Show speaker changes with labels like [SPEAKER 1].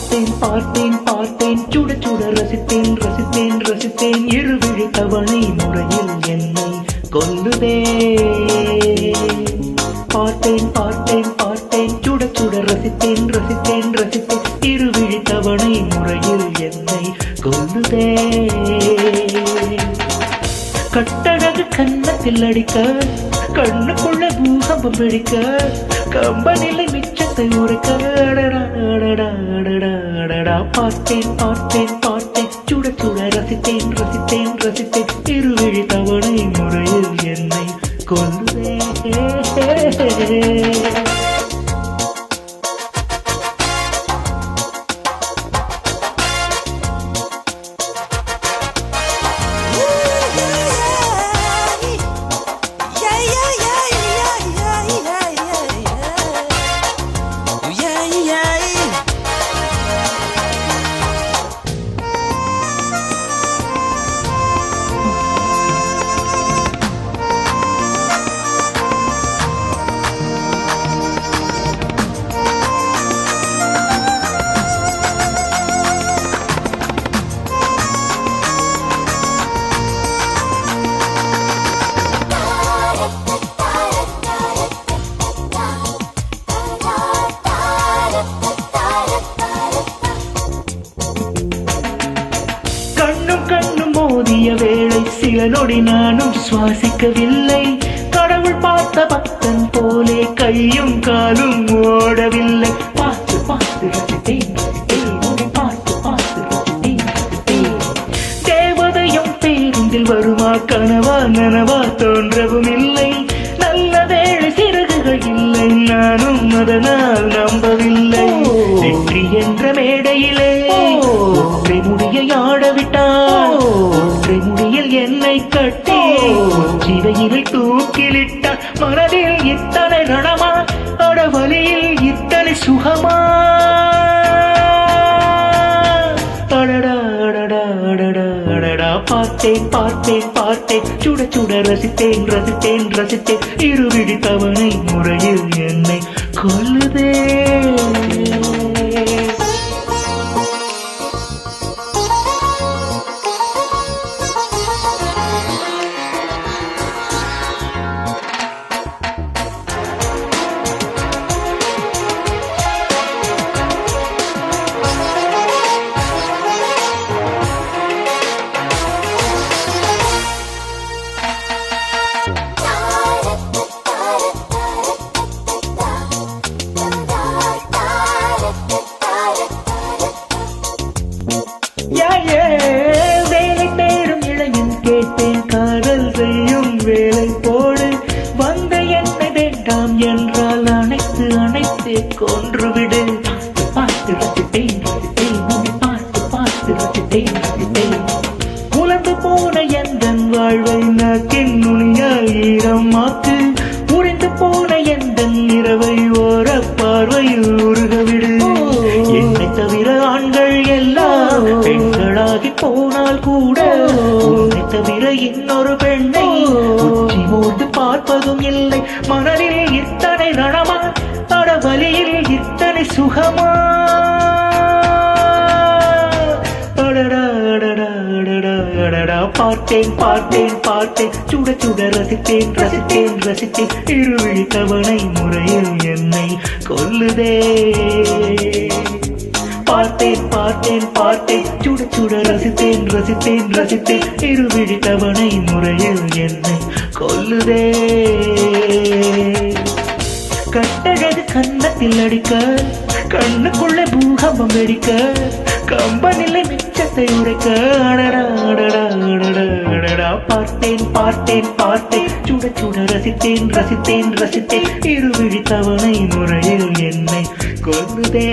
[SPEAKER 1] பார்த்தேன் பார்த்தேன் பார்த்தேன் சுட சுட ரசித்தேன் ரசித்தேன் ரசித்தேன் இருவிழி தவணை முறையில் என்னை கொல்லுதே. பார்த்தேன் பார்த்தேன் பார்த்தேன் சுட சுட ரசித்தேன் ரசித்தேன் ரசித்தேன் இருவிழி தவணை முறையில் என்னை கொல்லுதே. கட்டழகு கன்னத்தில் அடிக்க கண்ணுக்குள்ள பூகம்பம் பிடிக்க கம்பனிலை மிச்சத்தை உரைக்க பார்த்தேன் பார்த்தேன் பார்த்தேன் சுட சுட ரசித்தேன் ரசித்தேன் ரசித்தேன் இருவிழி தவணை முறையில் என்னை கொல்லுதே. மோதிய வேளை சில நொடி நானும் சுவாசிக்கவில்லை. கடவுள் பார்த்த பக்தன் போலே கையும் காலும் ஓடவில்லை. பார்த்து பார்த்து ரசித்தேன் ரசித்தேன் பார்த்து பார்த்து ரசித்தேன் ரசித்தேன். தேவதையும் பேருந்தில் வருமா கனவா நனவா தோன்றவும் இல்லை. நல்ல வேளை சிறகுகள் இல்லை நானும் அதனால் நம்பவில்லை. வெற்றி என்ற மேடையிலே ஒற்றை முடியை ஆடவிட்டார். ஒற்றை முடியில் என்னை கட்டி சிவையினை தூக்கிலிட்டார். மனதில் இத்தனை ரணமா அடவலியில் இத்தனை சுகமா. பார்த்தேன் பார்த்தேன் பார்த்தேன் சுட சுட ரசித்தேன் ரசித்தேன் ரசித்தேன் இருவிழி தவணை முறையில் என்னை கொல்லுதே. வேலை தேடும் இளைஞன் கேட்டேன் காதல் செய்யும் வேலை போடு. வந்த என்னை வேண்டாம் என்றால் அனைத்து அனைத்து கொன்றுவிடு. பார்த்து ரசித்தேன் ரசித்தேன் பார்த்து பார்த்து ரசித்தேன் ரசித்தேன். உலர்ந்து போன எந்தன் வாழ்வை நாக்கின் நுனியால் ஈரமாக்கு. உடைந்து போன எந்தன் இரவை ஓர பார்வையில் உருகவிடு. என்னை தவிர ஆண்கள் எல்லாம் பெண்களாகி போனால் கூட உன்னை தவிர இன்னொரு பெண்ணை உச்சி மோர்ந்து பார்ப்பதும் இல்லை. மனதில் இத்தனை ரணமா அடவலியில் இத்தனை சுகமா. பார்த்தேன் பார்த்தேன் பார்த்தேன் சுட சுட ரசித்தேன் ரசித்தேன் ரசித்தேன் இருவிழி தவணை முறையில் என்னை கொல்லுதே. பார்த்தேன் பார்த்தேன் பார்த்தேன் சுட சுட ரசித்தேன் ரசித்தேன் ரசித்தேன் இருவிழி தவணை முறையில் என்னை கொல்லுதே. கட்டழகு கன்னத்தில் அடிக்க கண்ணுக்குள்ள பூகம்பம் வெடிக்க கம்பனிலை மிச்சத்தை உடைக்க பார்த்தேன் பார்த்தேன் பார்த்தேன் சுட சுட ரசித்தேன் ரசித்தேன் ரசித்தேன் இருவிழி தவணை முறையில் என்னை கொல்லுதே.